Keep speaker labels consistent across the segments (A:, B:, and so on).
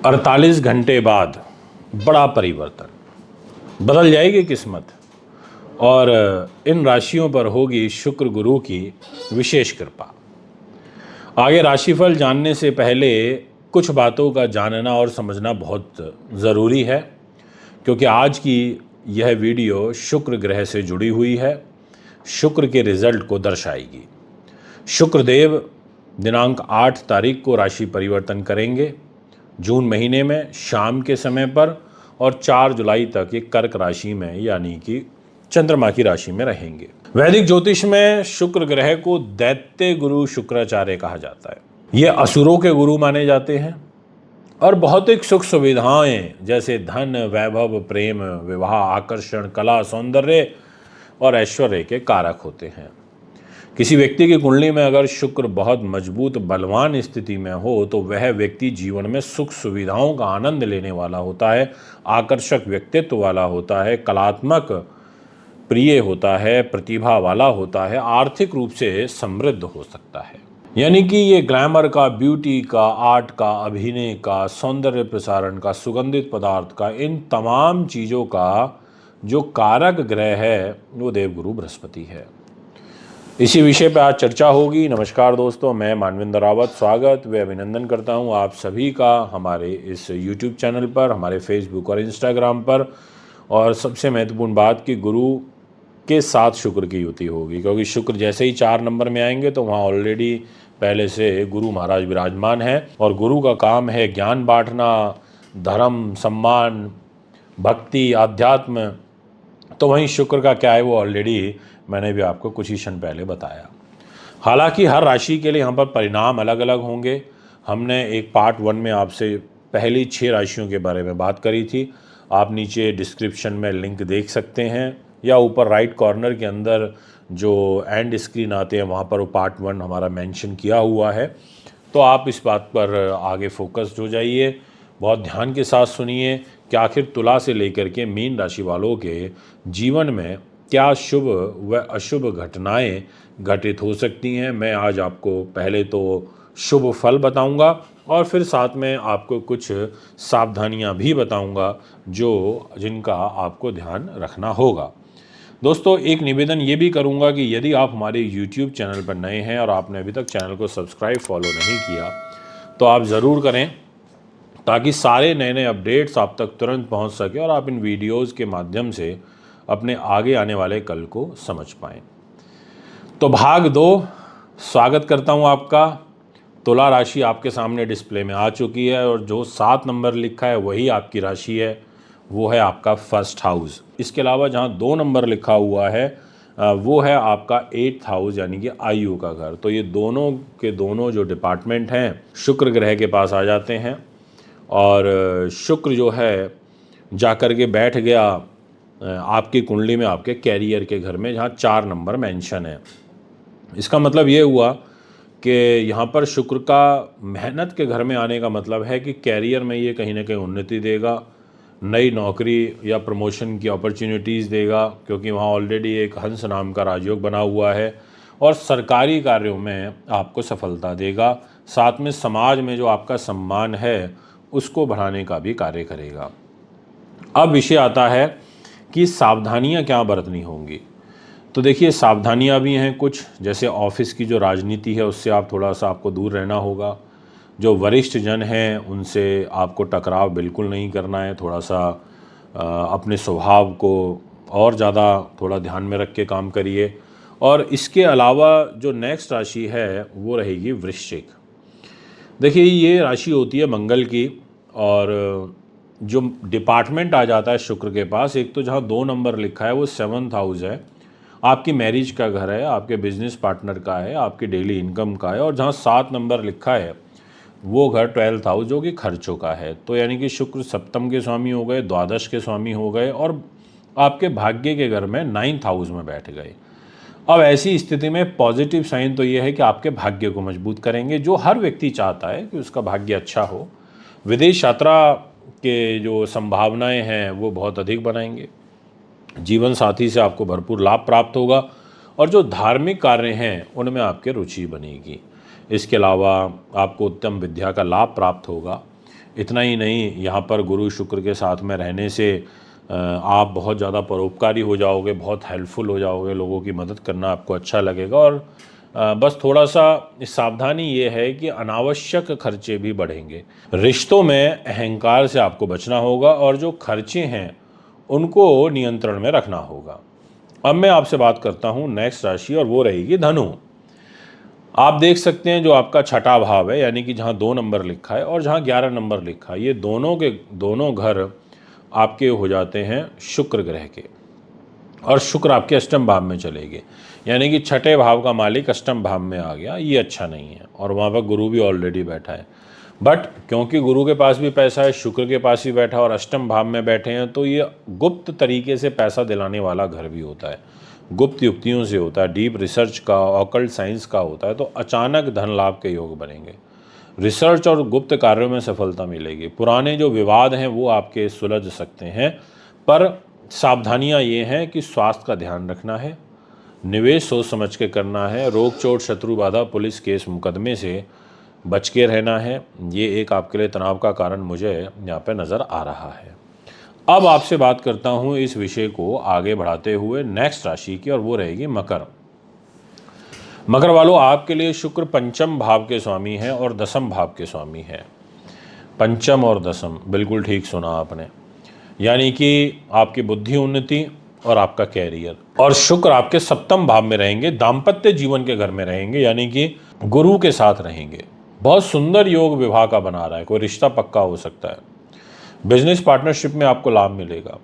A: 48 घंटे बाद बड़ा परिवर्तन, बदल जाएगी किस्मत और इन राशियों पर होगी शुक्र गुरु की विशेष कृपा। आगे राशिफल जानने से पहले कुछ बातों का जानना और समझना बहुत ज़रूरी है, क्योंकि आज की यह वीडियो शुक्र ग्रह से जुड़ी हुई है, शुक्र के रिजल्ट को दर्शाएगी। शुक्रदेव दिनांक 8 तारीख को राशि परिवर्तन करेंगे जून महीने में शाम के समय पर, और 4 जुलाई तक ये कर्क राशि में यानी कि चंद्रमा की राशि में रहेंगे। वैदिक ज्योतिष में शुक्र ग्रह को दैत्य गुरु शुक्राचार्य कहा जाता है। ये असुरों के गुरु माने जाते हैं और भौतिक सुख सुविधाएं जैसे धन, वैभव, प्रेम, विवाह, आकर्षण, कला, सौंदर्य और ऐश्वर्य के कारक होते हैं। किसी व्यक्ति की कुंडली में अगर शुक्र बहुत मजबूत बलवान स्थिति में हो तो वह व्यक्ति जीवन में सुख सुविधाओं का आनंद लेने वाला होता है, आकर्षक व्यक्तित्व वाला होता है, कलात्मक प्रिय होता है, प्रतिभा वाला होता है, आर्थिक रूप से समृद्ध हो सकता है। यानी कि ये ग्लैमर का, ब्यूटी का, आर्ट का, अभिनय का, सौंदर्य प्रसारण का, सुगंधित पदार्थ का, इन तमाम चीज़ों का जो कारक ग्रह है वो देवगुरु बृहस्पति है। इसी विषय पर आज चर्चा होगी। नमस्कार दोस्तों, मैं मानवेंद्र रावत स्वागत व अभिनंदन करता हूं आप सभी का हमारे इस YouTube चैनल पर, हमारे Facebook और Instagram पर। और सबसे महत्वपूर्ण बात कि गुरु के साथ शुक्र की युति होगी, क्योंकि शुक्र जैसे ही 4 नंबर में आएंगे तो वहाँ ऑलरेडी पहले से गुरु महाराज विराजमान है और गुरु का काम है ज्ञान बांटना, धर्म, सम्मान, भक्ति, आध्यात्म। तो वहीं शुक्र का क्या है वो ऑलरेडी मैंने भी आपको कुछ ही क्षण पहले बताया। हालांकि हर राशि के लिए यहाँ पर परिणाम अलग अलग होंगे। हमने एक पार्ट 1 में आपसे पहली 6 राशियों के बारे में बात करी थी। आप नीचे डिस्क्रिप्शन में लिंक देख सकते हैं या ऊपर राइट कॉर्नर के अंदर जो एंड स्क्रीन आते हैं वहाँ पर वो पार्ट 1 हमारा मेंशन किया हुआ है। तो आप इस बात पर आगे फोकस्ड हो जाइए, बहुत ध्यान के साथ सुनिए कि आखिर तुला से लेकर के मीन राशि वालों के जीवन में क्या शुभ व अशुभ घटनाएं घटित हो सकती हैं। मैं आज आपको पहले तो शुभ फल बताऊंगा और फिर साथ में आपको कुछ सावधानियां भी बताऊंगा जिनका आपको ध्यान रखना होगा। दोस्तों, एक निवेदन ये भी करूंगा कि यदि आप हमारे YouTube चैनल पर नए हैं और आपने अभी तक चैनल को सब्सक्राइब फॉलो नहीं किया तो आप ज़रूर करें, ताकि सारे नए नए अपडेट्स आप तक तुरंत पहुंच सके और आप इन वीडियोज़ के माध्यम से अपने आगे आने वाले कल को समझ पाएं। तो भाग 2, स्वागत करता हूं आपका। तुला राशि आपके सामने डिस्प्ले में आ चुकी है और जो 7 नंबर लिखा है वही आपकी राशि है, वो है आपका फर्स्ट हाउस। इसके अलावा जहां 2 नंबर लिखा हुआ है वो है आपका 8th हाउस यानी कि आयु का घर। तो ये दोनों के दोनों जो डिपार्टमेंट हैं शुक्र ग्रह के पास आ जाते हैं और शुक्र जो है जाकर के बैठ गया आपकी कुंडली में आपके कैरियर के घर में, जहाँ 4 नंबर मेंशन है। इसका मतलब ये हुआ कि यहाँ पर शुक्र का मेहनत के घर में आने का मतलब है कि कैरियर में ये कहीं ना कहीं उन्नति देगा, नई नौकरी या प्रमोशन की अपॉर्चुनिटीज़ देगा, क्योंकि वहाँ ऑलरेडी एक हंस नाम का राजयोग बना हुआ है और सरकारी कार्यों में आपको सफलता देगा। साथ में समाज में जो आपका सम्मान है उसको बढ़ाने का भी कार्य करेगा। अब विषय आता है कि सावधानियां क्या बरतनी होंगी। तो देखिए, सावधानियां भी हैं कुछ, जैसे ऑफिस की जो राजनीति है उससे आप थोड़ा सा आपको दूर रहना होगा। जो वरिष्ठ जन हैं उनसे आपको टकराव बिल्कुल नहीं करना है। थोड़ा सा अपने स्वभाव को और ज़्यादा थोड़ा ध्यान में रख के काम करिए। और इसके अलावा जो नेक्स्ट राशि है वो रहेगी वृश्चिक। देखिए, ये राशि होती है मंगल की और जो डिपार्टमेंट आ जाता है शुक्र के पास, एक तो जहाँ 2 नंबर लिखा है वो 7th हाउस है, आपकी मैरिज का घर है, आपके बिजनेस पार्टनर का है, आपकी डेली इनकम का है। और जहाँ 7 नंबर लिखा है वो घर 12th हाउस जो कि खर्चों का है। तो यानी कि शुक्र सप्तम के स्वामी हो गए, द्वादश के स्वामी हो गए और आपके भाग्य के घर में 9th हाउस में बैठ गए। अब ऐसी स्थिति में पॉजिटिव साइन तो ये है कि आपके भाग्य को मजबूत करेंगे, जो हर व्यक्ति चाहता है कि उसका भाग्य अच्छा हो। विदेश यात्रा के जो संभावनाएं हैं वो बहुत अधिक बनाएंगे। जीवन साथी से आपको भरपूर लाभ प्राप्त होगा और जो धार्मिक कार्य हैं उनमें आपके रुचि बनेगी। इसके अलावा आपको उत्तम विद्या का लाभ प्राप्त होगा। इतना ही नहीं, यहाँ पर गुरु शुक्र के साथ में रहने से आप बहुत ज़्यादा परोपकारी हो जाओगे, बहुत हेल्पफुल हो जाओगे, लोगों की मदद करना आपको अच्छा लगेगा। और बस थोड़ा सा सावधानी ये है कि अनावश्यक खर्चे भी बढ़ेंगे। रिश्तों में अहंकार से आपको बचना होगा और जो खर्चे हैं उनको नियंत्रण में रखना होगा। अब मैं आपसे बात करता हूँ नेक्स्ट राशि, और वो रहेगी धनु। आप देख सकते हैं जो आपका छठा भाव है, यानी कि जहाँ 2 नंबर लिखा है और जहाँ 11 नंबर लिखा है, ये दोनों घर आपके हो जाते हैं शुक्र ग्रह के, और शुक्र आपके अष्टम भाव में चलेंगे, यानी कि छठे भाव का मालिक अष्टम भाव में आ गया। ये अच्छा नहीं है, और वहाँ पर गुरु भी ऑलरेडी बैठा है। बट क्योंकि गुरु के पास भी पैसा है, शुक्र के पास भी बैठा और अष्टम भाव में बैठे हैं, तो ये गुप्त तरीके से पैसा दिलाने वाला घर भी होता है, गुप्त युक्तियों से होता है, डीप रिसर्च का, ऑकल्ट साइंस का होता है। तो अचानक धन लाभ के योग बनेंगे, रिसर्च और गुप्त कार्यों में सफलता मिलेगी। पुराने जो विवाद हैं वो आपके सुलझ सकते हैं, पर सावधानियां ये हैं कि स्वास्थ्य का ध्यान रखना है, निवेश सोच समझ के करना है, रोग चोट शत्रु बाधा पुलिस केस मुकदमे से बच के रहना है। ये एक आपके लिए तनाव का कारण मुझे यहाँ पे नज़र आ रहा है। अब आपसे बात करता हूँ इस विषय को आगे बढ़ाते हुए नेक्स्ट राशि की, और वो रहेगी मकर। मकर वालों, आपके लिए शुक्र पंचम भाव के स्वामी है और दसम भाव के स्वामी है। पंचम और दसम, बिल्कुल ठीक सुना आपने, यानी कि आपकी बुद्धि उन्नति और आपका कैरियर। और शुक्र आपके सप्तम भाव में रहेंगे, दाम्पत्य जीवन के घर में रहेंगे, यानी कि गुरु के साथ रहेंगे। बहुत सुंदर योग विवाह का बना रहा है, कोई रिश्ता पक्का हो सकता है। बिजनेस पार्टनरशिप में आपको लाभ मिलेगा,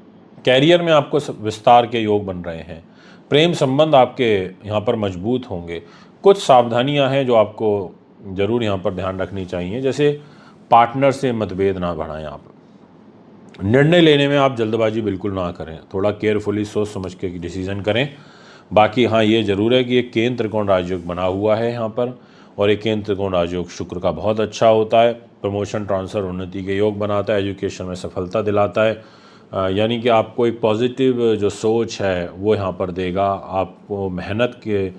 A: कैरियर में आपको विस्तार के योग बन रहे हैं, प्रेम संबंध आपके यहाँ पर मजबूत होंगे। कुछ सावधानियाँ हैं जो आपको ज़रूर यहाँ पर ध्यान रखनी चाहिए, जैसे पार्टनर से मतभेद ना बढ़ाएं आप, निर्णय लेने में आप जल्दबाजी बिल्कुल ना करें, थोड़ा केयरफुली सोच समझ के डिसीजन करें। बाकी हाँ, ये ज़रूर है कि एक केंद्र त्रिकोण राजयोग बना हुआ है यहाँ पर, और एक केंद्र त्रिकोण राजयोग शुक्र का बहुत अच्छा होता है, प्रमोशन ट्रांसफ़र उन्नति के योग बनाता है, एजुकेशन में सफलता दिलाता है, यानी कि आपको एक पॉजिटिव जो सोच है वो यहाँ पर देगा। आपको मेहनत के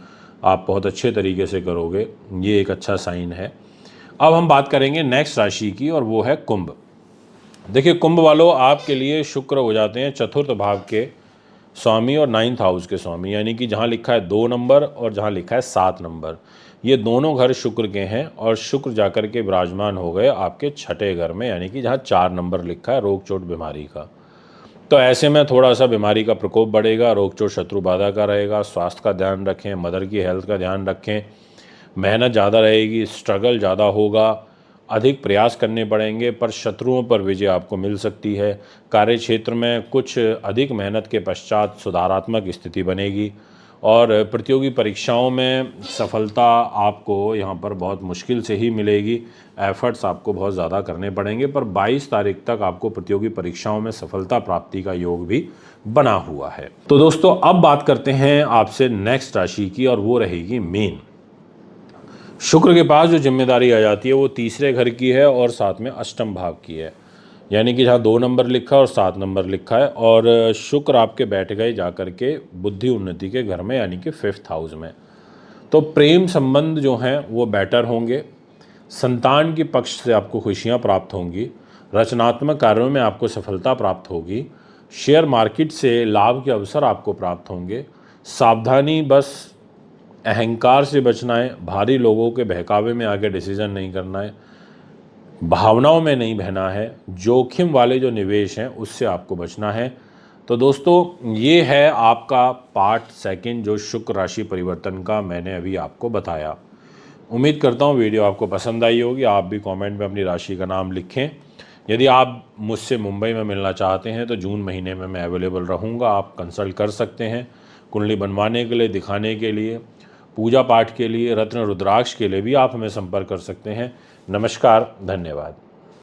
A: आप बहुत अच्छे तरीके से करोगे, ये एक अच्छा साइन है। अब हम बात करेंगे नेक्स्ट राशि की, और वो है कुंभ। देखिए कुंभ वालों, आपके लिए शुक्र हो जाते हैं चतुर्थ भाव के स्वामी और 9th हाउस के स्वामी, यानी कि जहाँ लिखा है 2 नंबर और जहाँ लिखा है 7 नंबर, ये दोनों घर शुक्र के हैं। और शुक्र जाकर के विराजमान हो गए आपके छठे घर में, यानी कि जहाँ 4 नंबर लिखा है रोग चोट बीमारी का। तो ऐसे में थोड़ा सा बीमारी का प्रकोप बढ़ेगा, रोग चोट शत्रु बाधा का रहेगा। स्वास्थ्य का ध्यान रखें, मदर की हेल्थ का ध्यान रखें, मेहनत ज़्यादा रहेगी, स्ट्रगल ज़्यादा होगा, अधिक प्रयास करने पड़ेंगे, पर शत्रुओं पर विजय आपको मिल सकती है। कार्य क्षेत्र में कुछ अधिक मेहनत के पश्चात सुधारात्मक स्थिति बनेगी, और प्रतियोगी परीक्षाओं में सफलता आपको यहाँ पर बहुत मुश्किल से ही मिलेगी। एफर्ट्स आपको बहुत ज़्यादा करने पड़ेंगे, पर 22 तारीख तक आपको प्रतियोगी परीक्षाओं में सफलता प्राप्ति का योग भी बना हुआ है। तो दोस्तों, अब बात करते हैं आपसे नेक्स्ट राशि की, और वो रहेगी मीन। शुक्र के पास जो जिम्मेदारी आ जाती है वो तीसरे घर की है और साथ में अष्टम भाव की है, यानी कि जहाँ 2 नंबर लिखा है और 7 नंबर लिखा है, और शुक्र आपके बैठ गए जाकर के बुद्धि उन्नति के घर में, यानी कि 5th हाउस में। तो प्रेम संबंध जो हैं वो बेटर होंगे, संतान के पक्ष से आपको खुशियाँ प्राप्त होंगी, रचनात्मक कार्यों में आपको सफलता प्राप्त होगी, शेयर मार्केट से लाभ के अवसर आपको प्राप्त होंगे। सावधानी, बस अहंकार से बचना है, भारी लोगों के बहकावे में आके डिसीजन नहीं करना है, भावनाओं में नहीं बहना है, जोखिम वाले जो निवेश हैं उससे आपको बचना है। तो दोस्तों, ये है आपका पार्ट सेकंड जो शुक्र राशि परिवर्तन का मैंने अभी आपको बताया। उम्मीद करता हूँ वीडियो आपको पसंद आई होगी। आप भी कमेंट में अपनी राशि का नाम लिखें। यदि आप मुझसे मुंबई में मिलना चाहते हैं तो जून महीने में मैं अवेलेबल रहूँगा, आप कंसल्ट कर सकते हैं। कुंडली बनवाने के लिए, दिखाने के लिए, पूजा पाठ के लिए, रत्न रुद्राक्ष के लिए भी आप हमें संपर्क कर सकते हैं। नमस्कार, धन्यवाद।